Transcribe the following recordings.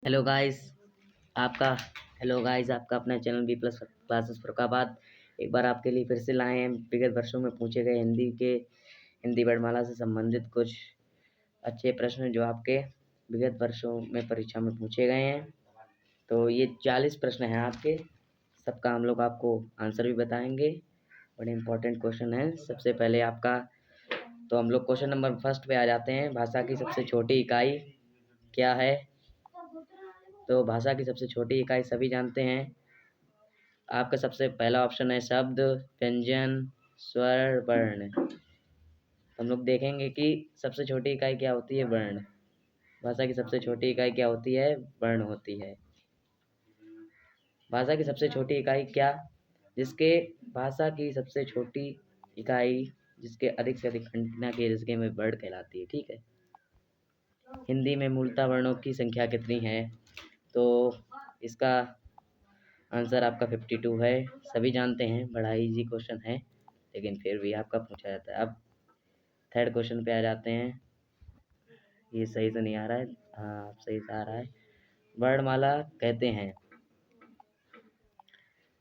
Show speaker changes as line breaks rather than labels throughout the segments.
Hello guys आपका hello guys आपका अपना channel B plus classes Farrukhabad एक बार आपके लिए फिर से लाए हैं विगत वर्षों में पूछे गए हिंदी वर्णमाला से संबंधित कुछ अच्छे प्रश्न जो आपके विगत वर्षों में परीक्षा में पूछे गए हैं। तो ये 40 प्रश्न हैं आपके, सबका हम लोग आपको आंसर भी बताएंगे। बड़े इंपॉर्टेंट क्वेश्चन है। सबसे पहले आपका तो हम लोग क्वेश्चन नंबर फर्स्ट पे आ जाते हैं। भाषा की सबसे छोटी इकाई क्या है? तो भाषा की सबसे छोटी इकाई सभी जानते हैं। आपका सबसे पहला ऑप्शन है शब्द, व्यंजन, स्वर, वर्ण। हम लोग देखेंगे कि सबसे छोटी इकाई क्या होती है, वर्ण। भाषा की सबसे छोटी इकाई क्या होती है, वर्ण होती है। भाषा की सबसे छोटी इकाई क्या, जिसके भाषा की सबसे छोटी इकाई जिसके अधिक से अधिक घंटा के जिसके में वर्ण कहलाती है। ठीक है। हिंदी में मूलतः वर्णों की संख्या कितनी है? तो इसका आंसर आपका 52 है। सभी जानते हैं, बड़ा इजी क्वेश्चन है, लेकिन फिर भी आपका पूछा जाता है। अब थर्ड क्वेश्चन पे आ जाते हैं। ये सही से नहीं आ रहा है, हाँ सही से आ रहा है। वर्णमाला कहते हैं,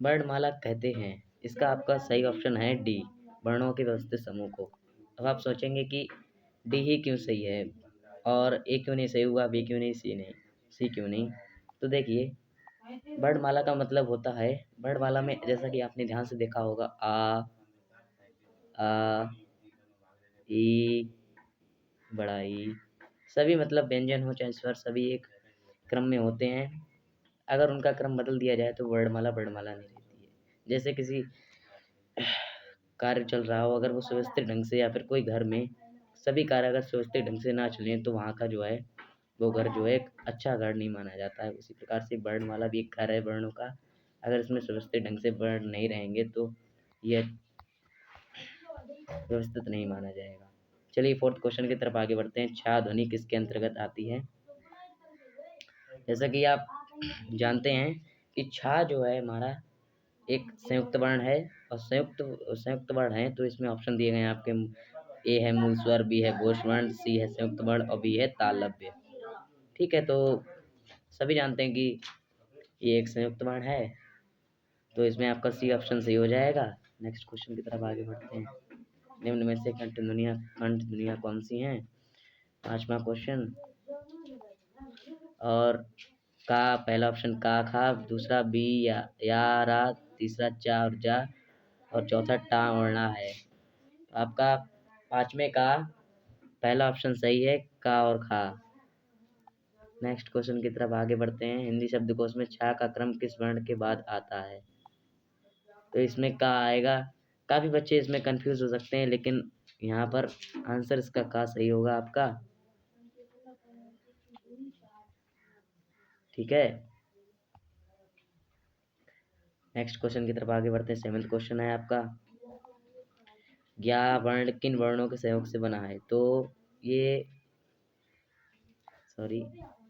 वर्णमाला कहते हैं, इसका आपका सही ऑप्शन है डी, वर्णों के व्यवस्थित समूह को। अब आप सोचेंगे कि डी ही क्यों सही है और ए क्यों नहीं सही हुआ, बी क्यों नहीं, सी क्यों नहीं। तो देखिए, वर्णमाला का मतलब होता है, वर्णमाला में जैसा कि आपने ध्यान से देखा होगा, आ, ई, बड़ा ई, सभी मतलब व्यंजन हो चाहे स्वर, सभी एक क्रम में होते हैं। अगर उनका क्रम बदल दिया जाए तो वर्णमाला वर्णमाला नहीं रहती है। जैसे किसी कार्य चल रहा हो, अगर वो सुव्यवस्थित ढंग से या फिर कोई घर में सभी कार्य अगर सुव्यवस्थित ढंग से ना चलें तो वहाँ का जो है वो घर जो है एक अच्छा घर नहीं माना जाता है। उसी प्रकार से वर्णमाला भी एक घर है वर्णों का। अगर इसमें सुव्यवस्थित ढंग से वर्ण नहीं रहेंगे तो ये व्यवस्थित नहीं माना जाएगा। चलिए फोर्थ क्वेश्चन की तरफ आगे बढ़ते हैं। छा ध्वनि किसके अंतर्गत आती है? जैसा कि आप जानते हैं कि छा जो है हमारा एक संयुक्त वर्ण है, और संयुक्त वर्ण है तो इसमें ऑप्शन दिए गए हैं आपके। ए है मूल स्वर, बी है घोष वर्ण, सी है संयुक्त वर्ण और बी है तालव्य। ठीक है, तो सभी जानते हैं कि ये एक संयुक्त वर्ण है, तो इसमें आपका सी ऑप्शन सही हो जाएगा। नेक्स्ट क्वेश्चन की तरफ आगे बढ़ते हैं। निम्न में से कंठ ध्वनियाँ कौन सी हैं? पांचवा क्वेश्चन। और का पहला ऑप्शन का खा, दूसरा बी या रा, तीसरा चा और जा, और चौथा टा और णा है। तो आपका पांचवे का पहला ऑप्शन सही है, का और खा। नेक्स्ट क्वेश्चन की तरफ आगे बढ़ते हैं। हिंदी शब्दकोश में छा का क्रम किस वर्ण के बाद आता है? तो इसमें का आएगा। काफी बच्चे इसमें कंफ्यूज हो सकते हैं, लेकिन यहाँ पर आंसर इसका का सही होगा आपका। ठीक है, नेक्स्ट क्वेश्चन की तरफ आगे बढ़ते हैं। सेवेंथ क्वेश्चन है आपका, ज्ञा वर्ण किन वर्णों के सहयोग से बना है? तो ये सॉरी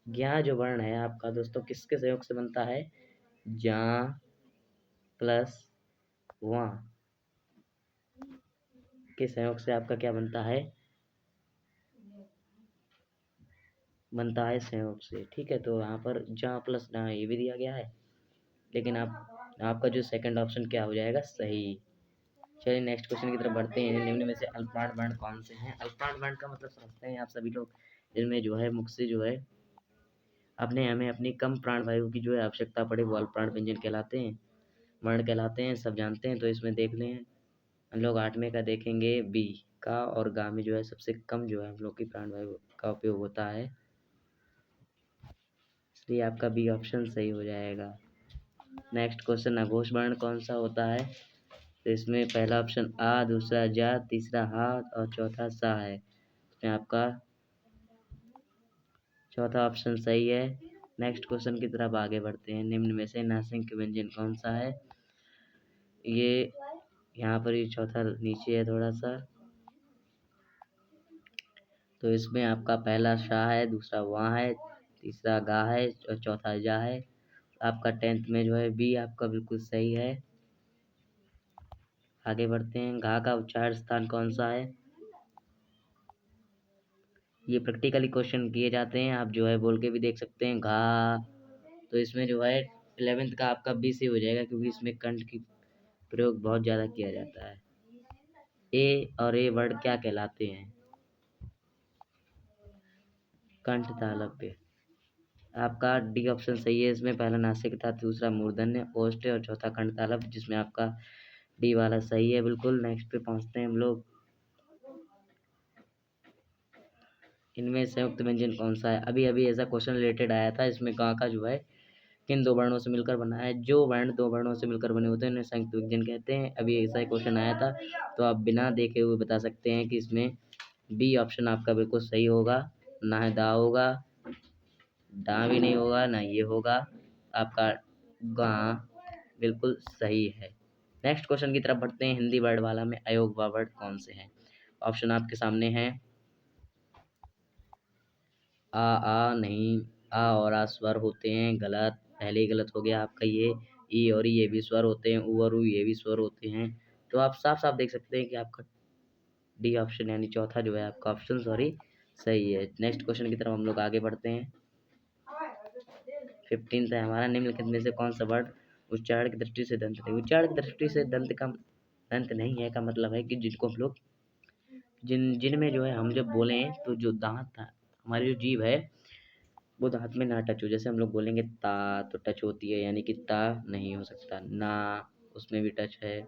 ज्ञा जो वर्ण है आपका दोस्तों किसके सहयोग से बनता है? जा प्लस वा के सहयोग से आपका क्या बनता है? बनता है सहयोग से। ठीक है, तो यहाँ पर जा प्लस ना ये भी दिया गया है, लेकिन आपका जो सेकंड ऑप्शन क्या हो जाएगा, सही। चलिए नेक्स्ट क्वेश्चन की तरफ बढ़ते हैं। निम्न में से अल्पप्राण वर्ण कौन से हैं? अल्पप्राण वर्ण का मतलब समझते हैं आप सभी लोग, जिनमें जो है मुख से जो है हमें अपनी कम प्राण वायु की जो है आवश्यकता पड़े, वो अल्पप्राण व्यंजन कहलाते हैं, वर्ण कहलाते हैं, सब जानते हैं। तो इसमें देख लें, हम लोग 8वें का देखेंगे, बी का और गा में जो है सबसे कम जो है हम लोग की प्राण वायु का उपयोग होता है, इसलिए आपका बी ऑप्शन सही हो जाएगा। नेक्स्ट क्वेश्चन, अघोष वर्ण कौन सा होता है? तो इसमें पहला ऑप्शन आ, दूसरा जा, तीसरा हा और चौथा सा है। इसमें आपका चौथा ऑप्शन सही है। नेक्स्ट क्वेश्चन की तरफ आगे बढ़ते हैं। निम्न में से नासिक व्यंजन कौन सा है? ये यहाँ पर ये चौथा नीचे है थोड़ा सा, तो इसमें आपका पहला शाह है, दूसरा वहाँ है, तीसरा गा है और चौथा जा है। आपका 10th में जो है बी आपका बिल्कुल सही है। आगे बढ़ते हैं। घा का उच्चारण स्थान कौन सा है? ये प्रैक्टिकली क्वेश्चन किए जाते हैं, आप जो है बोल के भी देख सकते हैं। घा, तो इसमें जो है 11th का आपका बी से हो जाएगा, क्योंकि इसमें कंठ की प्रयोग बहुत ज़्यादा किया जाता है। ए और ए वर्ड क्या कहलाते हैं? कंठ तालव्य। आपका डी ऑप्शन सही है इसमें। पहला नासिकता, दूसरा मूर्धन्य, ओष्ठ और चौथा कंठ तालव्य, जिसमें आपका डी वाला सही है बिल्कुल। नेक्स्ट पे पहुंचते हैं हम लोग। इनमें संयुक्त व्यंजन कौन सा है? अभी अभी ऐसा क्वेश्चन रिलेटेड आया था। इसमें गा का जो है किन दो वर्णों से मिलकर बना है? जो वर्ण दो वर्णों से मिलकर बने होते हैं उन्हें संयुक्त व्यंजन कहते हैं। अभी ऐसा ही क्वेश्चन आया था, तो आप बिना देखे हुए बता सकते हैं कि इसमें बी ऑप्शन आपका बिल्कुल सही होगा। ना है दा होगा, डा भी नहीं होगा, ना ये होगा। आपका गा बिल्कुल सही है। नेक्स्ट क्वेश्चन की तरफ बढ़ते हैं। हिंदी वर्ड वाला में अयोगवा वर्ड कौन से हैं? ऑप्शन आपके सामने हैं। आ नहीं, आ और आ स्वर होते हैं, गलत। पहले ही गलत हो गया आपका ये। ई और ये भी स्वर होते हैं, उ और ऊ ये भी स्वर होते हैं। तो आप साफ साफ देख सकते हैं कि आपका डी ऑप्शन यानी चौथा जो है आपका ऑप्शन सॉरी सही है। नेक्स्ट क्वेश्चन की तरफ हम लोग आगे बढ़ते हैं। 15 है हमारा। निम्नलिखित में से कौन सा वर्ड उच्चारण की दृष्टि से दंत नहीं? उच्चारण की दृष्टि से दंत का दंत नहीं है का मतलब है कि जिनको हम लोग जिनमें जो है हम जब बोले तो जो दांत था, हमारी जो जीभ है वो दांत में ना टच हो। जैसे हम लोग बोलेंगे ता, तो टच होती है, यानी कि ता नहीं हो सकता। ना, उसमें भी टच है।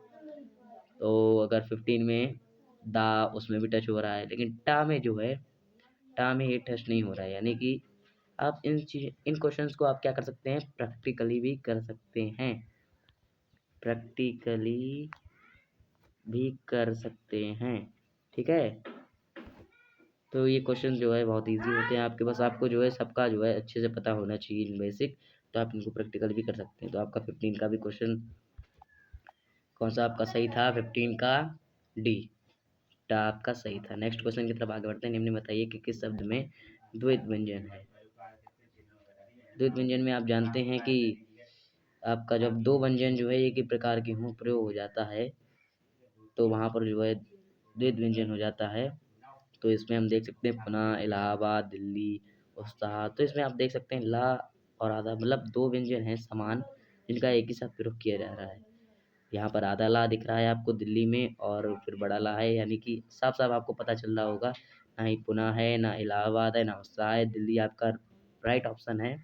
तो अगर 15 में दा, उसमें भी टच हो रहा है, लेकिन टा में जो है, टा में ये टच नहीं हो रहा है। यानी कि आप इन क्वेश्चंस को आप क्या कर सकते हैं? प्रैक्टिकली भी कर सकते हैं। प्रैक्टिकली भी कर सकते हैं, ठीक है। तो ये क्वेश्चन जो है बहुत इजी होते हैं आपके पास। आपको जो है सबका जो है अच्छे से पता होना चाहिए बेसिक, तो आप इनको प्रैक्टिकल भी कर सकते हैं। तो आपका 15 का भी क्वेश्चन कौन सा आपका सही था? 15 का डी टा आपका सही था। नेक्स्ट क्वेश्चन की तरफ आगे बढ़ते हैं। निम्न बताइए कि किस शब्द में द्वैत व्यंजन है? द्वैत व्यंजन में आप जानते हैं कि आपका जब दो व्यंजन जो है एक ही प्रकार के हों, प्रयोग हो जाता है, तो वहाँ पर जो है द्वैत व्यंजन हो जाता है। तो इसमें हम देख सकते हैं पुणे, इलाहाबाद, दिल्ली, उत्साह। तो इसमें आप देख सकते हैं ला और आधा, मतलब दो व्यंजन हैं समान, जिनका एक ही साथ प्रयोग किया जा रहा है। यहाँ पर आधा ला दिख रहा है आपको दिल्ली में, और फिर बड़ा ला है, यानी कि साफ साफ आपको पता चल रहा होगा। ना ही पुणे है, ना इलाहाबाद है, ना उत्साह है, दिल्ली आपका राइट ऑप्शन है।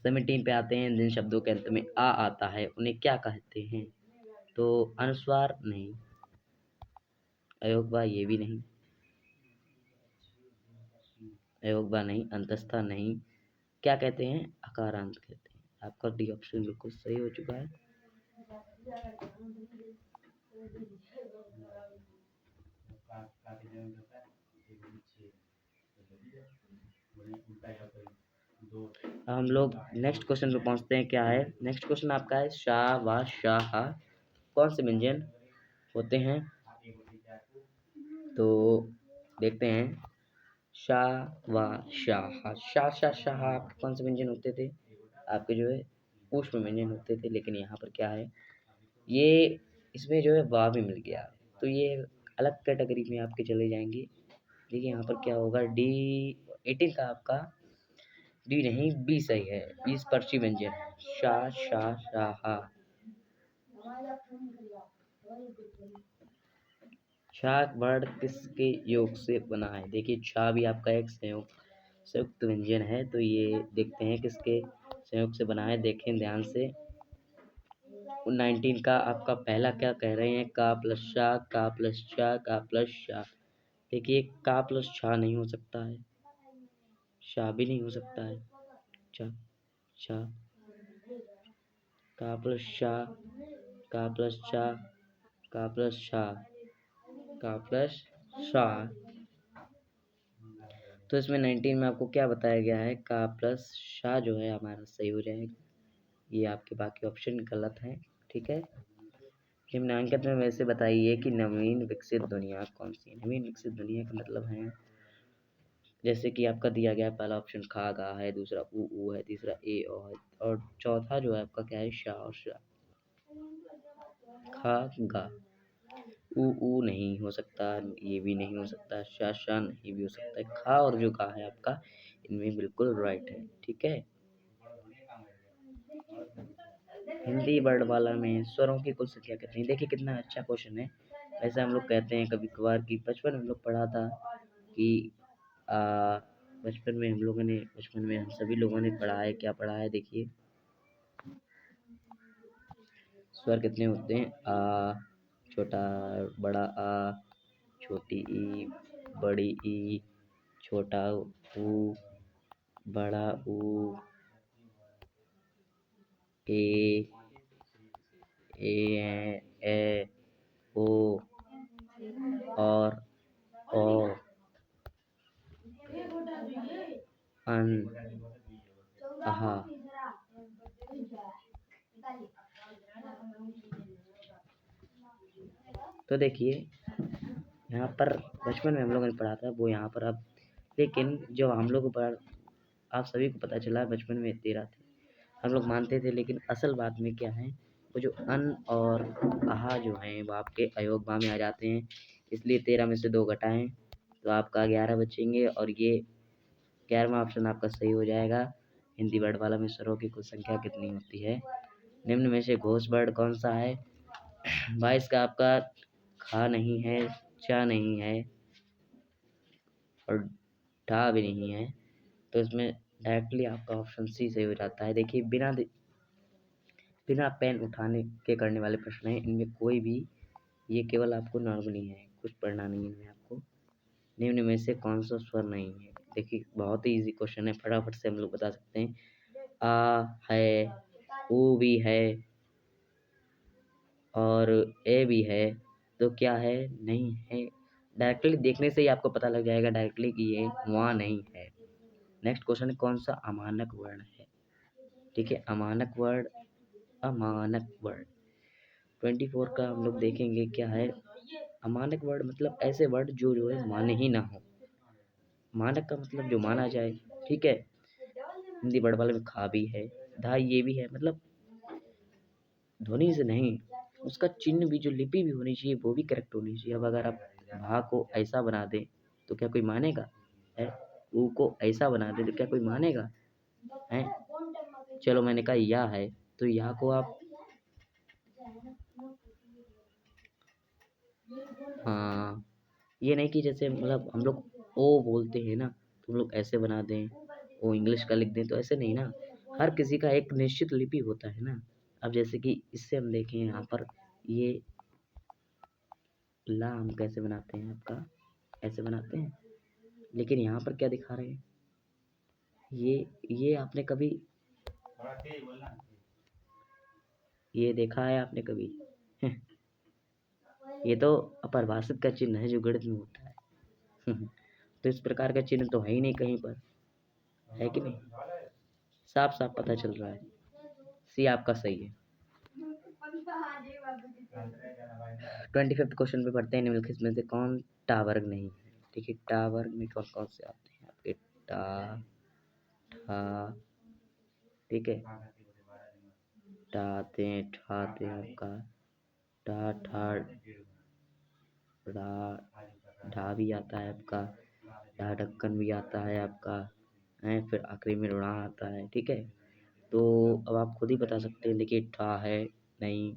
17 पे आते हैं। जिन शब्दों के अंत में आ आता है उन्हें क्या कहते हैं? तो अनुस्वार नहीं, अयोगवा ये भी नहीं, अयोगवा नहीं, अंतस्था नहीं, क्या कहते हैं? अकारांत कहते हैं। आपका डी ऑप्शन बिल्कुल सही हो चुका है। अब हम लोग नेक्स्ट क्वेश्चन पे पहुंचते हैं। क्या है नेक्स्ट क्वेश्चन आपका? है शाह व शाह कौन से व्यंजन होते हैं? तो देखते हैं। शाह व शाह, शाह शाह शाह आपके कौन से व्यंजन होते थे? आपके जो है पुष्प व्यंजन होते थे। लेकिन यहाँ पर क्या है, ये इसमें जो है वाव भी मिल गया, तो ये अलग कैटेगरी में आपके चले जाएंगे। देखिए यहाँ पर क्या होगा, डी 18 का आपका डी नहीं बी सही है। 20 पर्ची व्यंजन है। शाह शाह शाह। छाछ वर्ड किसके योग से बना है? देखिए छा भी आपका एक संयुक्त व्यंजन है, तो ये देखते हैं किसके संयोग से बना है। देखें ध्यान से। 19 का आपका पहला क्या कह रहे हैं? का प्लस शाह, का प्लस शाह, का प्लस शाह। देखिए का प्लस शाह नहीं हो सकता है, शाह भी नहीं हो सकता है। छा छा का प्लस शाह, का प्लस शाह, का प्लस शाह, का प्लस शाह। तो इसमें 19 में आपको क्या बताया गया है? का प्लस शाह जो है हमारा सही हो जाएगा। ये आपके बाकी ऑप्शन गलत हैं, ठीक है। निम्नांकित में वैसे बताइए कि नवीन विकसित दुनिया कौन सी है? नवीन विकसित दुनिया का मतलब है, जैसे कि आपका दिया गया पहला ऑप्शन खा गा है, दूसरा ऊ है, तीसरा ए और चौथा जो है आपका क्या है? शाह और शाह, खा गा। ऊ नहीं हो सकता, ये भी नहीं हो सकता, शा नहीं भी हो सकता है। खा और जो का है आपका, इनमें बिल्कुल राइट है, ठीक है। हिंदी वर्णमाला में स्वरों की कुल संख्या कितनी? देखिए कितना अच्छा क्वेश्चन है। वैसे हम लोग कहते हैं कभी कभार कि बचपन में हम लोग पढ़ा था कि आ, बचपन में हम सभी लोगों ने पढ़ा है, क्या पढ़ा है देखिए। स्वर कितने होते हैं? छोटा बड़ा छोटी ई, बड़ी ई, छोटा ऊ, बड़ा ऊ, ए, ए ओ और ओ, अन, अहा। तो देखिए यहाँ पर बचपन में हम लोगों ने पढ़ा था वो यहाँ पर अब, लेकिन जो हम लोग पर आप सभी को पता चला बचपन में 13 थे, हम लोग मानते थे, लेकिन असल बात में क्या है, वो जो अन और आहा जो हैं वो आपके अयोगवा में आ जाते हैं, इसलिए 13 में से 2 घटाएं तो आपका 11 बचेंगे और ये 11वां ऑप्शन आपका सही हो जाएगा। हिंदी वर्णमाला में स्वरों की कुल संख्या कितनी होती है? निम्न में से घोष वर्ण कौन सा है? 22 का आपका खा नहीं है, चा नहीं है और ढा भी नहीं है, तो इसमें डायरेक्टली आपका ऑप्शन सी सही हो जाता है। देखिए बिना पेन उठाने के करने वाले प्रश्न हैं, इनमें कोई भी, ये केवल आपको नॉर्मली है, कुछ पढ़ना नहीं है इनमें आपको। निम्न में से कौन सा स्वर नहीं है? देखिए बहुत ही इजी क्वेश्चन है, फटाफट से हम लोग बता सकते हैं। आ है, ऊ भी है और ए भी है, तो क्या है? नहीं है। डायरेक्टली देखने से ही आपको पता लग जाएगा डायरेक्टली कि ये वहाँ नहीं है। नेक्स्ट क्वेश्चन है कौन सा अमानक वर्ण है? ठीक है, अमानक वर्ण, अमानक वर्ण 24 का हम लोग देखेंगे क्या है। अमानक वर्ड मतलब ऐसे वर्ड जो है माने ही ना हो। मानक का मतलब जो माना जाए, ठीक है। हिंदी वर्ड वाले में खा भी है, धा ये भी है, मतलब ध्वनि से नहीं, उसका चिन्ह भी, जो लिपि भी होनी चाहिए वो भी करेक्ट होनी चाहिए। अब अगर आप भा को ऐसा बना दे तो क्या कोई मानेगा? है, ऊ को ऐसा बना दे तो क्या कोई मानेगा? है, चलो मैंने कहा या है, तो या को आप, हाँ, ये नहीं कि जैसे मतलब हम लोग ओ बोलते हैं ना, तो हम लोग ऐसे बना दें, ओ इंग्लिश का लिख दें, तो ऐसे नहीं ना। हर किसी का एक निश्चित लिपि होता है ना। अब जैसे कि इससे हम देखें यहाँ पर, ये ला हम कैसे बनाते हैं आपका, ऐसे बनाते हैं, लेकिन यहाँ पर क्या दिखा रहे हैं, ये आपने कभी ये देखा है आपने कभी? ये तो अपरिभाषित का चिन्ह है जो गणित में होता है। तो इस प्रकार का चिन्ह तो है ही नहीं कहीं पर, है कि नहीं? साफ साफ पता चल रहा है, सी आपका सही है। 25th क्वेश्चन पे पढ़ते हैं, निम्नलिखित में से कौन टा वर्ग नहीं है? ठीक है, टा वर्ग में कौन कौन से आते हैं आपके? टा, ठा, ठीक है, टा आते हैं, ठा आते हैं आपका, टा, ठा, रा, ढा भी आता है आपका, ढा ढक्कन भी आता है आपका, है, फिर आखिरी में रुड़ा आता है, ठीक है। तो अब आप खुद ही बता सकते हैं, देखिए ठा है नहीं,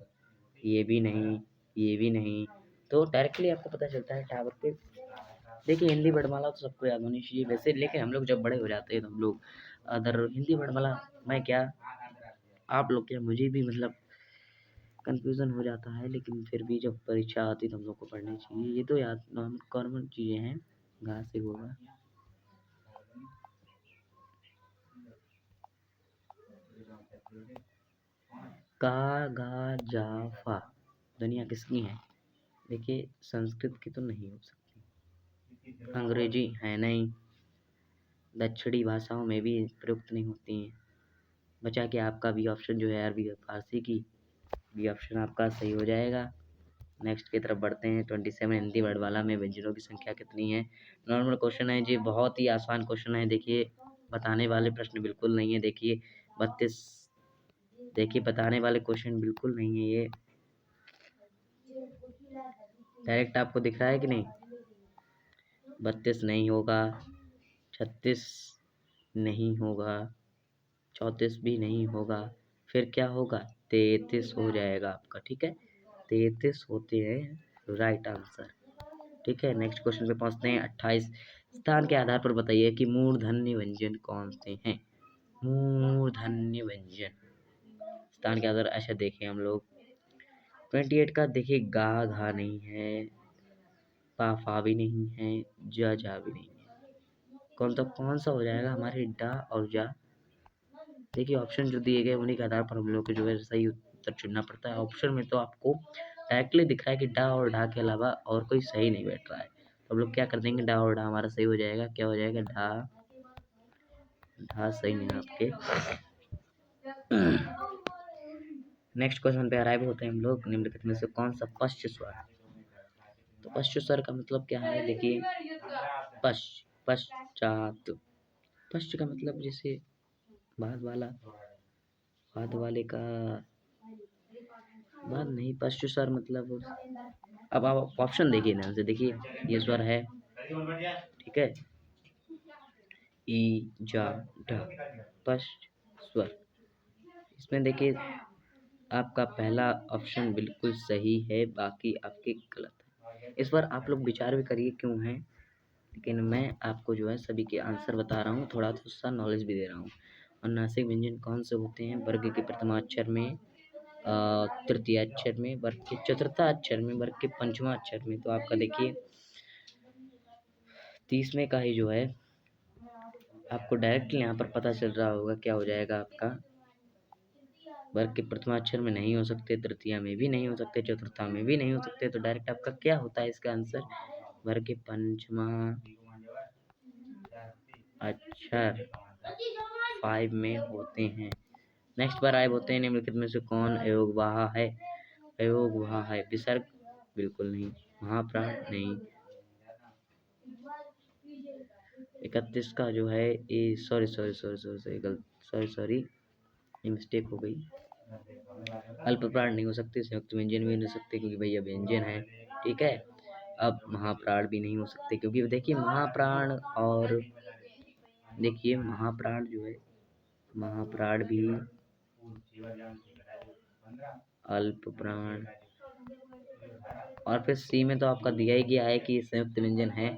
ये भी नहीं, ये भी नहीं, तो डायरेक्टली आपको पता चलता है टावर पे। देखिए हिंदी वर्णमाला तो सबको याद होनी चाहिए वैसे, लेकिन हम लोग जब बड़े हो जाते हैं तो हम लोग अदर हिंदी वर्णमाला, मैं क्या, आप लोग क्या, मुझे भी मतलब कंफ्यूजन हो जाता है, लेकिन फिर भी जब परीक्षा आती तो हम लोग को पढ़नी चाहिए, ये तो याद कॉमन चीज़ें हैं। घास से होगा, का गा जा फा दुनिया किसकी है? देखिए संस्कृत की तो नहीं हो सकती, अंग्रेजी है नहीं, दक्षिणी भाषाओं में भी प्रयुक्त नहीं होती हैं। बचा के आपका बी ऑप्शन जो है अरबी और फारसी की, बी ऑप्शन आपका सही हो जाएगा। नेक्स्ट की तरफ बढ़ते हैं। 27 हिंदी वर्णमाला में व्यंजनों की संख्या कितनी है? नॉर्मल क्वेश्चन है जी, बहुत ही आसान क्वेश्चन है। देखिए बताने वाले प्रश्न बिल्कुल नहीं है। देखिए 32, देखिए बताने वाले क्वेश्चन बिल्कुल नहीं है ये। डायरेक्ट आपको दिख रहा है कि नहीं? 32 नहीं होगा, 36 नहीं होगा, 34 भी नहीं होगा, फिर क्या होगा? 33 हो जाएगा आपका, ठीक है। 33 होते हैं राइट आंसर, ठीक है। नेक्स्ट क्वेश्चन पे पहुंचते हैं। 28 स्थान के आधार पर बताइए कि मूर्धन्य व्यंजन कौन से हैं? मूर्धन्य व्यंजन स्थान के आधार ऐसे देखें हम लोग। 28 का देखिए, गा घा नहीं है, पा फा भी नहीं है, जा जा भी नहीं है। कौन सा हो जाएगा हमारे डा और जा? देखिए ऑप्शन जो दिए गए उन्हीं के आधार पर हम लोग को जो है सही उत्तर चुनना पड़ता है। ऑप्शन में तो आपको डायरेक्टली दिख रहा है कि डा और ढा के अलावा और कोई सही नहीं बैठ रहा है, तो हम लोग क्या कर देंगे, डा और ढा हमारा सही हो जाएगा। क्या हो जाएगा? ढा, ढा सही नहीं है आपके। नेक्स्ट क्वेश्चन पे अराइव होते हैं हम लोग। निम्नलिखित में से कौन सा पश्च स्वर? तो पश्च स्वर का मतलब क्या है? देखिए, पश्चात, पश्च का मतलब जैसे बाद वाला, बाद वाले का बाद नहीं, पश्च स्वर मतलब, अब आप ऑप्शन देखिए ध्यान से, देखिए ये स्वर है, ठीक है, ई जा ढ, पश्च स्वर। इसमें देखिए आपका पहला ऑप्शन बिल्कुल सही है, बाकी आपके गलत है। इस पर आप लोग विचार भी करिए क्यों है, लेकिन मैं आपको जो है सभी के आंसर बता रहा हूँ, थोड़ा सा नॉलेज भी दे रहा हूँ। अनुनासिक व्यंजन कौन से होते हैं? वर्ग के प्रथमाक्षर में, तृतीय अक्षर में, वर्ग के चतुर्था अक्षर में, वर्ग के पंचमा अक्षर में। तो आपका देखिए 30वें का ही जो है आपको डायरेक्टली यहाँ पर पता चल रहा होगा क्या हो जाएगा आपका। वर्ग के प्रथमाक्षर में नहीं हो सकते, तृतीया में भी नहीं हो सकते, चतुर्था में भी नहीं हो सकते, तो डायरेक्ट आपका क्या होता है इसका आंसर? वर्ग के पंचमा अक्षर 5 में होते हैं। नेक्स्ट पर आए होते हैं। निम्नलिखित में से कौन अयोगवाह है? अयोगवाह है। विसर्ग बिल्कुल नहीं, महाप्राण नहीं। 31 का जो है ये, sorry sorry sorry sorry sorry गलत, सॉरी सॉरी ये मिस्टेक हो गई। अल्प प्राण नहीं हो सकते, संयुक्त व्यंजन भी नहीं हो सकते क्योंकि भैया व्यंजन है, ठीक है। अब महाप्राण भी नहीं हो सकते क्योंकि देखिए महाप्राण और देखिए महाप्राण जो है, महाप्राण भी, अल्प प्राण, और फिर सी में तो आपका दिया ही गया है कि संयुक्त व्यंजन है,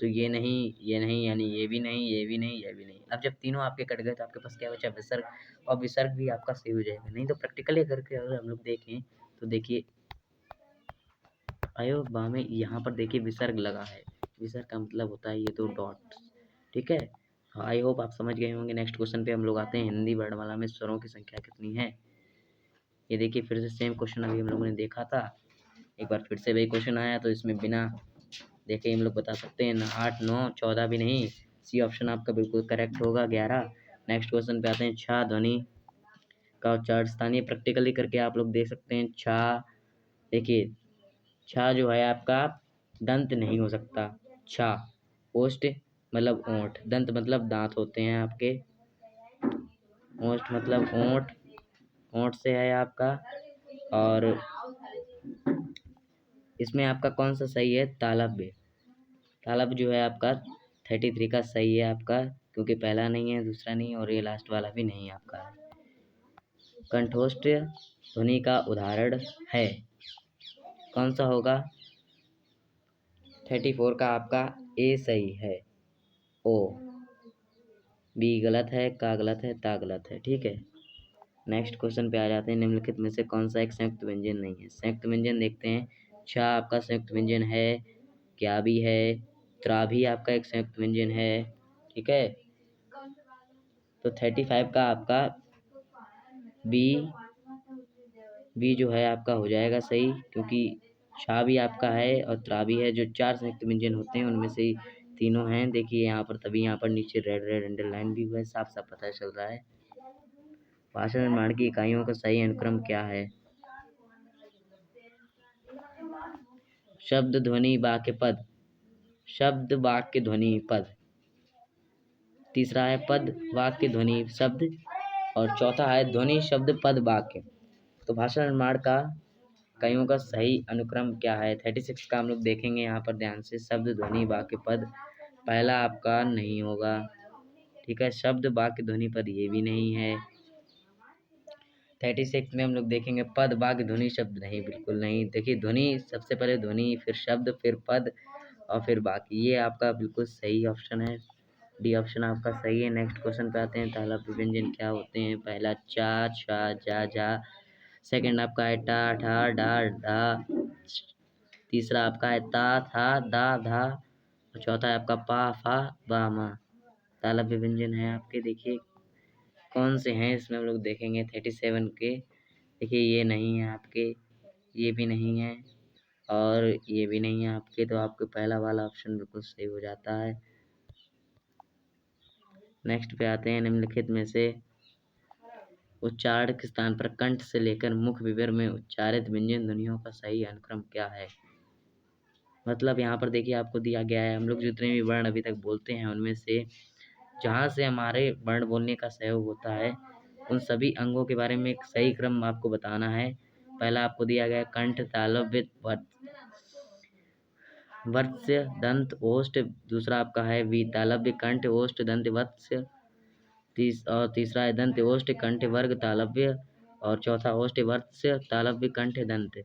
तो ये नहीं, ये नहीं, यानी ये भी नहीं, ये भी नहीं, ये भी नहीं। अब जब तीनों आपके कट गए तो आपके पास क्या बचा? विसर्ग, और विसर्ग भी आपका सही हो जाएगा। नहीं तो प्रैक्टिकली करके अगर हम लोग देखें तो देखिए अयोगवाह में यहाँ पर देखिए विसर्ग लगा है, विसर्ग का मतलब होता है ये दो डॉट, ठीक है। आई होप आप समझ गए होंगे। नेक्स्ट क्वेश्चन पे हम लोग आते हैं। हिंदी वर्णमाला में स्वरों की संख्या कितनी है? ये देखिए फिर से सेम क्वेश्चन अभी हम लोगों ने देखा था, एक बार फिर से वही क्वेश्चन आया, तो इसमें बिना देखे हम लोग बता सकते हैं ना। 8, 9, 14 भी नहीं, सी ऑप्शन आपका बिल्कुल करेक्ट होगा, 11। नेक्स्ट क्वेश्चन पे आते हैं। छा ध्वनि का उच्चारण स्थानीय प्रैक्टिकली करके आप लोग देख सकते हैं। छा, देखिए छा जो है आपका दंत नहीं हो सकता। छा, ओष्ठ मतलब ओंठ, दंत मतलब दांत होते हैं आपके, ओष्ठ मतलब ओंठ, ओंठ से है आपका। और इसमें आपका कौन सा सही है? तालव्य, तालव्य जो है आपका 33 का सही है आपका, क्योंकि पहला नहीं है, दूसरा नहीं, और ये लास्ट वाला भी नहीं आपका है। कंठोष्ठ ध्वनि का उदाहरण है, कौन सा होगा? 34 का आपका ए सही है, ओ, बी गलत है, का गलत है, ता गलत है, ठीक है। नेक्स्ट क्वेश्चन पे आ जाते हैं। निम्नलिखित में से कौन सा एक संयुक्त व्यंजन नहीं है? संयुक्त व्यंजन देखते हैं। छा आपका संयुक्त व्यंजन है, क्या भी है, त्रा भी आपका एक संयुक्त व्यंजन है, ठीक है। तो 35 का आपका बी, बी जो है आपका हो जाएगा सही, क्योंकि छा भी आपका है और त्रा भी है, जो 4 संयुक्त व्यंजन होते हैं उनमें से तीनों हैं। देखिए यहाँ पर, तभी यहाँ पर नीचे रेड रेड अंडरलाइन भी हुआ है, साफ साफ पता चल रहा है। भाषा निर्माण की इकाइयों का सही अनुक्रम क्या है? शब्द ध्वनि वाक्य पद, शब्द वाक्य ध्वनि पद, तीसरा है पद वाक्य ध्वनि शब्द, और चौथा है ध्वनि शब्द पद वाक्य। तो भाषा निर्माण का कईयों का सही अनुक्रम क्या है। 36 का हम लोग देखेंगे यहाँ पर ध्यान से। शब्द, ध्वनि, वाक्य, पद। पहला आपका नहीं होगा, ठीक है। शब्द, वाक्य, ध्वनि, पद ये भी नहीं है। 36 में हम लोग देखेंगे पद, वाक्य, ध्वनि, शब्द नहीं, बिल्कुल नहीं। देखिए ध्वनि, सबसे पहले ध्वनि, फिर शब्द, फिर पद और फिर वाक्य। ये आपका बिल्कुल सही ऑप्शन है, डी ऑप्शन आपका सही है। नेक्स्ट क्वेश्चन पे आते हैं। तालव्य व्यंजन क्या होते हैं। पहला चा, छा, जा, झा। सेकंड आपका है टा, ठा, डा, ढा। तीसरा आपका है ता, था, दा, धा। और चौथा है आपका पा, फा, बा, मा। तालव्य व्यंजन है आपके। देखिए कौन से हैं इसमें हम लोग देखेंगे 37 के। देखिए ये नहीं है आपके, ये भी नहीं है और ये भी नहीं है आपके। तो आपके पहला वाला ऑप्शन बिल्कुल सही हो जाता है। नेक्स्ट पे आते हैं। निम्नलिखित में से उच्चारण के स्थान पर कंठ से लेकर मुख विवर में उच्चारित व्यंजन ध्वनियों का सही अनुक्रम क्या है। मतलब यहाँ पर देखिए आपको दिया गया है, हम लोग जितने भी वर्ण अभी तक बोलते हैं उनमें से जहाँ से हमारे वर्ण बोलने का सहयोग होता है उन सभी अंगों के बारे में एक सही क्रम आपको बताना है। पहला आपको दिया गया कंठ, तालव्य, वत्स्य, दंत, ओष्ठ। दूसरा आपका है वी तालव्य, कंठ, ओष्ठ, दंत, वत्स्य। तीसरा है दंत, ओष्ठ, कंठ, वर्ग, तालव्य। और चौथा ओष्ठ, वत्स्य, तालव्य, कंठ, दंत।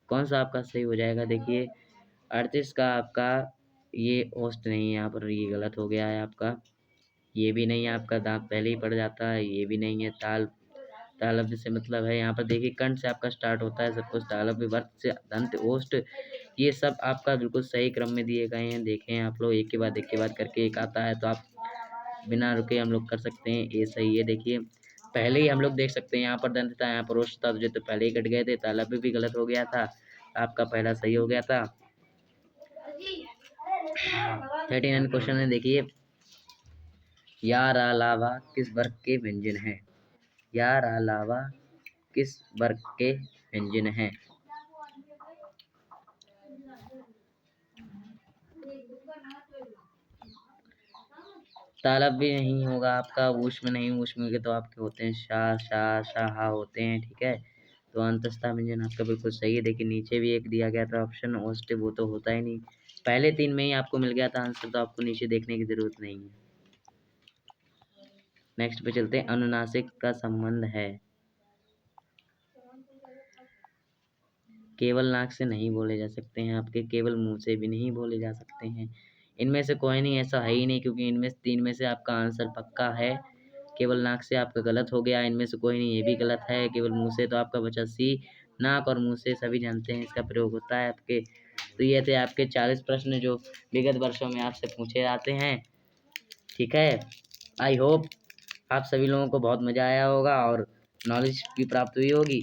कौन सा आपका सही हो जाएगा। देखिए 38 का आपका ये ओष्ठ नहीं है, यहाँ पर ये गलत हो गया है आपका। ये भी नहीं है आपका, दांत पहले ही पड़ जाता है। ये भी नहीं है। तालव्य से मतलब है यहाँ पर देखिए कंठ से आपका स्टार्ट होता है सब कुछ। तालव्य, वर्ग से दंत, ओष्ठ, ये सब आपका बिल्कुल सही क्रम में दिए गए हैं। देखें आप लोग एक के बाद एक के बाद करके एक आता है तो आप बिना रुके हम लोग कर सकते हैं। ये सही है। देखिए पहले ही हम लोग देख सकते हैं यहाँ पर दंत था, यहाँ पर ओष्ठ था, तो पहले ही कट गए थे। तालव्य भी गलत हो गया था, आपका पहला सही हो गया था। 39 क्वेश्चन है। देखिए या, रा, लावा किस वर्ग के व्यंजन है। या, रा, लावा किस वर्ग के व्यंजन है। तालव्य नहीं होगा आपका, ऊष्म नहीं, ऊष्म के तो आपके होते हैं शा, शा, शाहा होते हैं, ठीक है। तो अंतस्था व्यंजन आपका बिल्कुल सही है। देखिए नीचे भी एक दिया गया था ऑप्शन ओष्ठ, वो तो होता ही नहीं। पहले 3 में ही आपको मिल गया था आंसर, तो आपको नीचे देखने की जरूरत नहीं है। नेक्स्ट पे चलते हैं। अनुनासिक का संबंध है। केवल नाक से नहीं बोले जा सकते हैं आपके, केवल मुंह से भी नहीं बोले जा सकते हैं। इनमें से कोई नहीं, ऐसा है ही नहीं, क्योंकि इनमें से 3 में से आपका आंसर पक्का है। केवल नाक से आपका गलत हो गया, इनमें से कोई नहीं, ये भी गलत है। केवल मुंह से तो आपका बचा सी। नाक और मुंह से सभी जानते हैं इसका प्रयोग होता है आपके। तो ये थे आपके 40 प्रश्न जो विगत वर्षों में आपसे पूछे जाते हैं, ठीक है। आई होप आप सभी लोगों को बहुत मज़ा आया होगा और नॉलेज भी प्राप्त हुई होगी।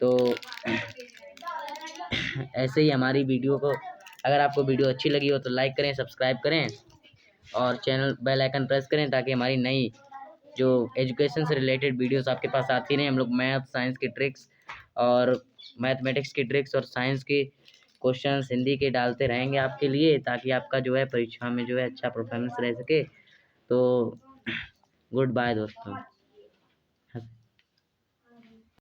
तो ऐसे ही हमारी वीडियो को, अगर आपको वीडियो अच्छी लगी हो तो लाइक करें, सब्सक्राइब करें और चैनल बेल आइकन प्रेस करें, ताकि हमारी नई जो एजुकेशन से रिलेटेड वीडियोस आपके पास आती रहें। हम लोग मैथ, साइंस की ट्रिक्स और मैथमेटिक्स की ट्रिक्स और साइंस की क्वेश्चंस हिंदी के डालते रहेंगे आपके लिए, ताकि आपका जो है परीक्षा में जो है अच्छा परफॉर्मेंस रह सके। तो गुड बाय दोस्तों।